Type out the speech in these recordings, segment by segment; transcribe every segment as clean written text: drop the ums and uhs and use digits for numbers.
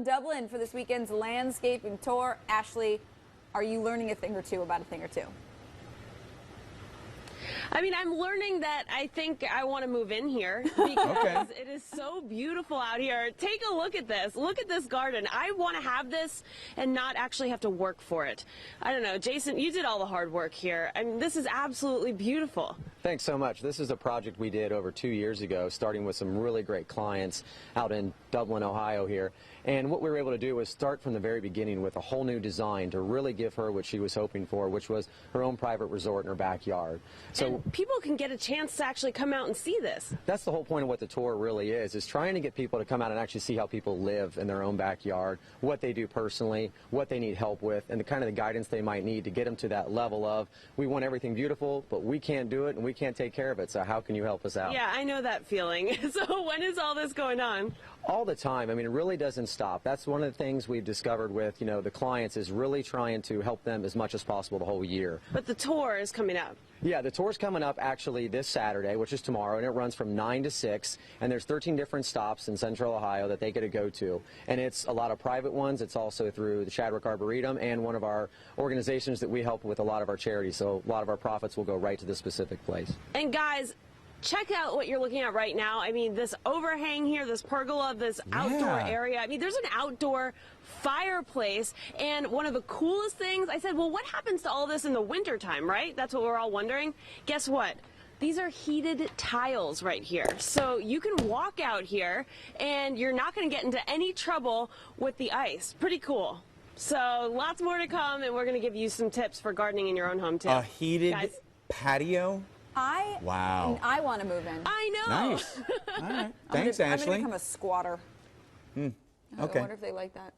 Dublin for this weekend's landscaping tour. Ashley, are you learning a thing or two about a thing or two? I mean, I'm learning that I think I want to move in here because it is so beautiful out here. Take a look at this. Look at this garden. I want to have this and not actually have to work for it. I don't know. Jason, you did all the hard work here. I mean, this is absolutely beautiful. Thanks so much. This is a project we did over 2 years ago, starting with some really great clients out in Dublin, Ohio here. And what we were able to do was start from the very beginning with a whole new design to really give her what she was hoping for, which was her own private resort in her backyard. So and people can get a chance to actually come out and see this. That's the whole point of what the tour really is trying to get people to come out and actually see how people live in their own backyard, what they do personally, what they need help with, and the kind of the guidance they might need to get them to that level of, we want everything beautiful, but we can't do it and we can't take care of it, so how can you help us out? Yeah, I know that feeling. So when is all this going on? All the time. I mean, it really doesn't stop. That's one of the things we've discovered with, the clients is really trying to help them as much as possible the whole year. But the tour is coming up. Yeah, the tour's coming up actually this Saturday, which is tomorrow, and it runs from 9 to 6, and there's 13 different stops in Central Ohio that they get to go to. And it's a lot of private ones. It's also through the Chadwick Arboretum and one of our organizations that we help with a lot of our charities. So a lot of our profits will go right to this specific place. And guys, check out what you're looking at right now. I mean, this overhang here, this pergola, this outdoor area. I mean, there's an outdoor fireplace. And one of the coolest things, I said, well, what happens to all this in the wintertime, right? That's what we're all wondering. Guess what? These are heated tiles right here. So you can walk out here and you're not going to get into any trouble with the ice. Pretty cool. So lots more to come, and we're going to give you some tips for gardening in your own home, too. A heated patio? Wow. I want to move in. I know. Nice. All right. Thanks, I'm Ashley. going to become a squatter. Okay. I wonder if they like that.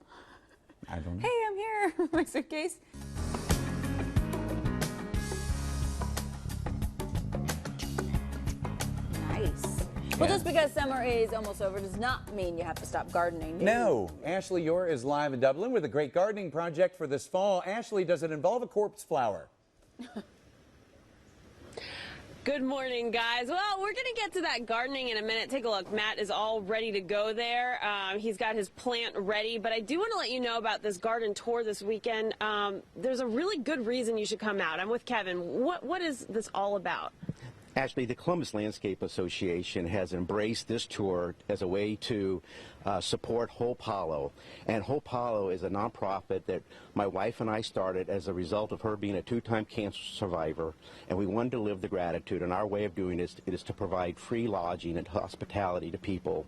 I don't know. Hey, I'm here. My suitcase. Nice. Well, just because summer is almost over does not mean you have to stop gardening. No. Ashley Orr is live in Dublin with a great gardening project for this fall. Ashley, does it involve a corpse flower? Good morning, guys. Well, we're going to get to that gardening in a minute. Take a look. Matt is all ready to go there. He's got his plant ready. But I do want to let you know about this garden tour this weekend. There's a really good reason you should come out. I'm with Kevin. What is this all about? Actually, the Columbus Landscape Association has embraced this tour as a way to support Hope Hollow. And Hope Hollow is a nonprofit that my wife and I started as a result of her being a two-time cancer survivor. And we wanted to live the gratitude. And our way of doing this is to provide free lodging and hospitality to people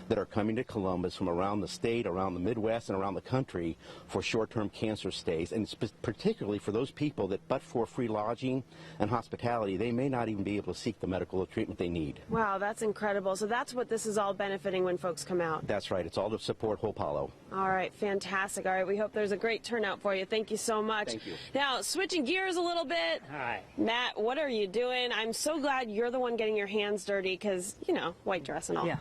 that are coming to Columbus from around the state, around the Midwest, and around the country for short-term cancer stays. And particularly for those people that, but for free lodging and hospitality, they may not even be able to seek the medical treatment they need. Wow, that's incredible. So that's what this is all benefiting when folks come out. That's right. It's all to support Hope Hollow. All right, fantastic. All right, we hope there's a great turnout for you. Thank you so much. Thank you. Now, switching gears a little bit. Hi. Matt, what are you doing? I'm so glad you're the one getting your hands dirty because, white dress and all. Yeah.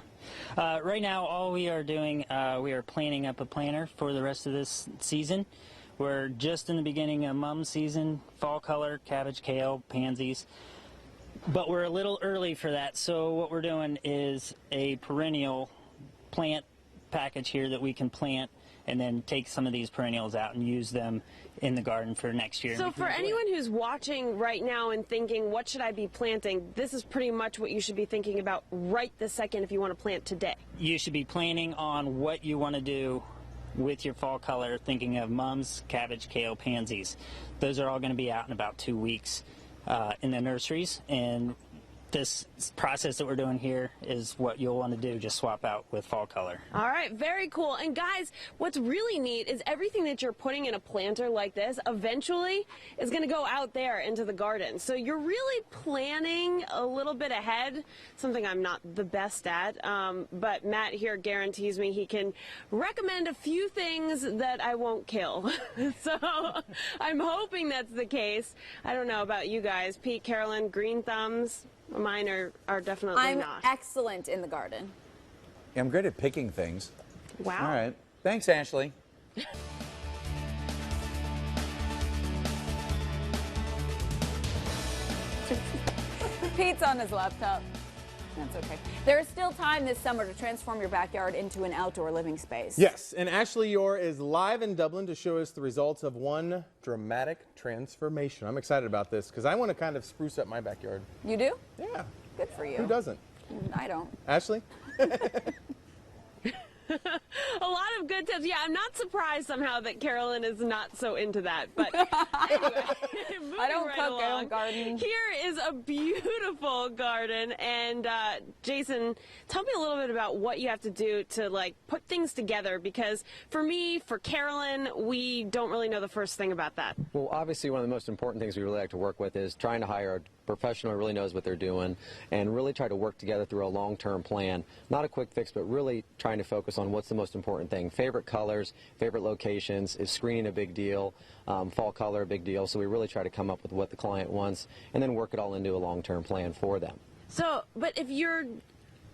Right now, all we are doing, we are planning up a planter for the rest of this season. We're just in the beginning of mum season, fall color, cabbage, kale, pansies. But we're a little early for that, so what we're doing is a perennial plant package here that we can plant and then take some of these perennials out and use them in the garden for next year. So for anyone who's watching right now and thinking, what should I be planting? This is pretty much what you should be thinking about right this second if you want to plant today. You should be planning on what you want to do with your fall color, thinking of mums, cabbage, kale, pansies. Those are all going to be out in about 2 weeks in the nurseries, and this process that we're doing here is what you'll want to do, just swap out with fall color. All right, very cool. And guys, what's really neat is everything that you're putting in a planter like this eventually is going to go out there into the garden. So you're really planning a little bit ahead, something I'm not the best at, but Matt here guarantees me he can recommend a few things that I won't kill. So I'm hoping that's the case. I don't know about you guys. Pete, Carolyn, green thumbs? Mine are definitely not. I'm excellent in the garden. Yeah, I'm great at picking things. Wow. All right. Thanks, Ashley. Pete's on his laptop. That's okay. There is still time this summer to transform your backyard into an outdoor living space. Yes, and Ashley Yore is live in Dublin to show us the results of one dramatic transformation. I'm excited about this because I want to kind of spruce up my backyard. You do? Yeah. Good for you. Who doesn't? I don't. Ashley? A lot of good tips. Yeah, I'm not surprised somehow that Carolyn is not so into that. But anyway, I don't right cook, along. I don't garden. Here is a beautiful garden. And Jason, tell me a little bit about what you have to do to like put things together, because for me, for Carolyn, we don't really know the first thing about that. Well, obviously, one of the most important things we really like to work with is trying to hire a professional who really knows what they're doing and really try to work together through a long-term plan. Not a quick fix, but really trying to focus on what's the most important thing. Favorite colors, favorite locations. Is screening a big deal? Fall color a big deal? So we really try to come up with what the client wants and then work it all into a long-term plan for them. So, but if you're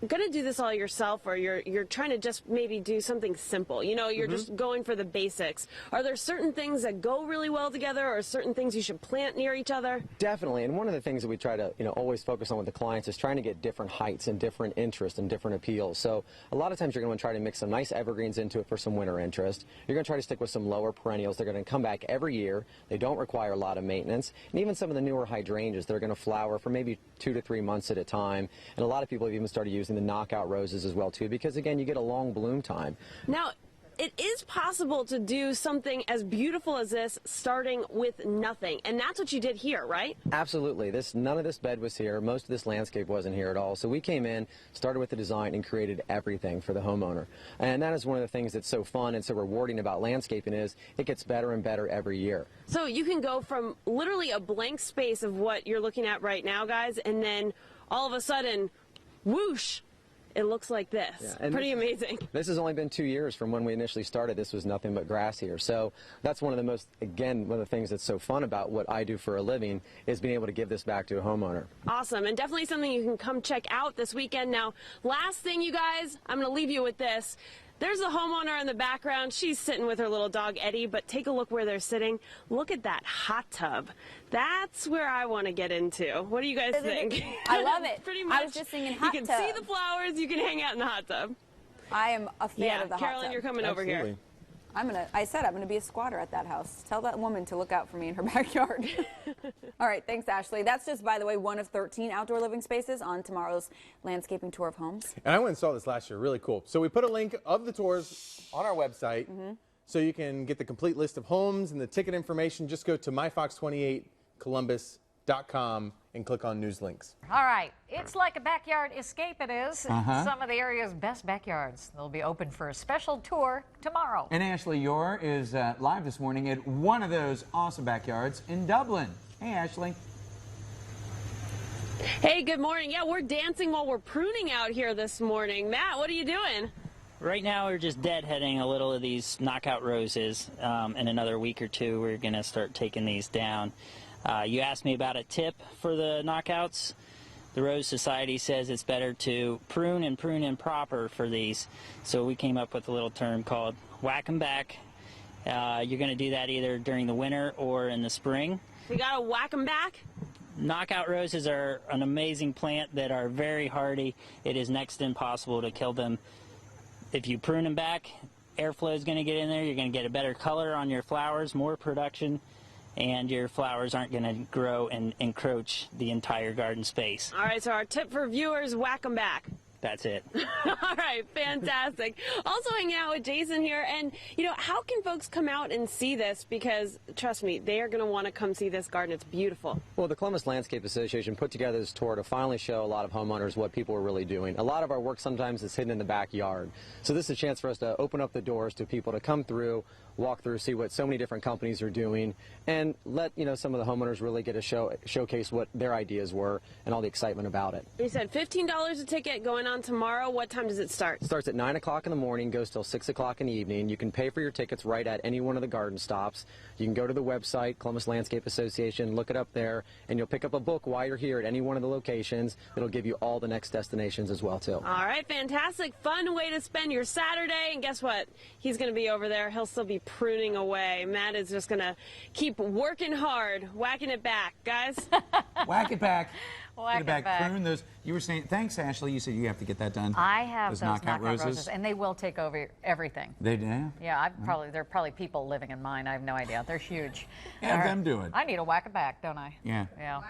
going to do this all yourself, or you're trying to just maybe do something simple, you know, you're just going for the basics, are there certain things that go really well together, or certain things you should plant near each other? Definitely, and one of the things that we try to always focus on with the clients is trying to get different heights and different interests and different appeals. So a lot of times you're going to try to mix some nice evergreens into it for some winter interest. You're going to try to stick with some lower perennials. They're going to come back every year. They don't require a lot of maintenance, and even some of the newer hydrangeas, they're going to flower for maybe 2 to 3 months at a time. And a lot of people have even started using the knockout roses as well too, because again, you get a long bloom time. Now, it is possible to do something as beautiful as this starting with nothing, and that's what you did here, right? Absolutely. None of this bed was here. Most of this landscape wasn't here at all. So we came in, started with the design, and created everything for the homeowner. And that is one of the things that's so fun and so rewarding about landscaping is it gets better and better every year. So you can go from literally a blank space of what you're looking at right now, guys, and then all of a sudden, whoosh, it looks like this. Yeah, pretty amazing. This has only been 2 years from when we initially started. This was nothing but grass here. So that's one of the most, again, one of the things that's so fun about what I do for a living is being able to give this back to a homeowner. Awesome, and definitely something you can come check out this weekend. Now, last thing, you guys, I'm going to leave you with this. There's a homeowner in the background. She's sitting with her little dog, Eddie, but take a look where they're sitting. Look at that hot tub. That's where I want to get into. What do you guys think? I love it. Pretty much. I was just thinking hot You can tub. see the flowers. You can hang out in the hot tub. I am a fan of the hot Carolyn, tub. you're coming over here. I said I'm gonna be a squatter at that house. Tell that woman to look out for me in her backyard. All right, thanks, Ashley. That's just, by the way, one of 13 outdoor living spaces on tomorrow's landscaping tour of homes. And I went and saw this last year. Really cool. So we put a link of the tours on our website so you can get the complete list of homes and the ticket information. Just go to myfox28columbus.com and click on news links. All right, it's like a backyard escape, it is. Some of the area's best backyards. They'll be open for a special tour tomorrow. And Ashley Yore is live this morning at one of those awesome backyards in Dublin. Hey, Ashley. Hey, good morning. Yeah, we're dancing while we're pruning out here this morning. Matt, what are you doing? Right now, we're just deadheading a little of these knockout roses. In another week or two, we're going to start taking these down. You asked me about a tip for the knockouts. The Rose Society says it's better to prune and prune improper for these. So we came up with a little term called whack 'em back. You're going to do that either during the winter or in the spring. You got to whack them back? Knockout roses are an amazing plant that are very hardy. It is next to impossible to kill them. If you prune them back, airflow is going to get in there. You're going to get a better color on your flowers, more production, and your flowers aren't going to grow and encroach the entire garden space. All right, so our tip for viewers, whack them back. That's it. All right, fantastic. Also hanging out with Jason here, and you know, how can folks come out and see this? Because trust me, they are going to want to come see this garden. It's beautiful. Well, the Columbus Landscape Association put together this tour to finally show a lot of homeowners what people are really doing. A lot of our work sometimes is hidden in the backyard. So this is a chance for us to open up the doors to people to come through, walk through, see what so many different companies are doing, and let some of the homeowners really get a showcase what their ideas were and all the excitement about it. You said $15 a ticket going on tomorrow. What time does it start? It starts at 9 o'clock in the morning, goes till 6 o'clock in the evening. You can pay for your tickets right at any one of the garden stops. You can go to the website, Columbus Landscape Association, look it up there, and you'll pick up a book while you're here at any one of the locations. It'll give you all the next destinations as well, too. All right, fantastic. Fun way to spend your Saturday. And guess what? He's going to be over there. He'll still be pruning away. Matt is just going to keep working hard, whacking it back. Guys? Whack it back. Whack Get it back. back. Prune those. You were saying, thanks, Ashley. You said you have to get that done. I have those those knockout roses. and they will take over everything. They do. Yeah, there are probably people living in mine. I have no idea. They're huge. Have All them do it. I need a whack it back, don't I? Yeah. Yeah.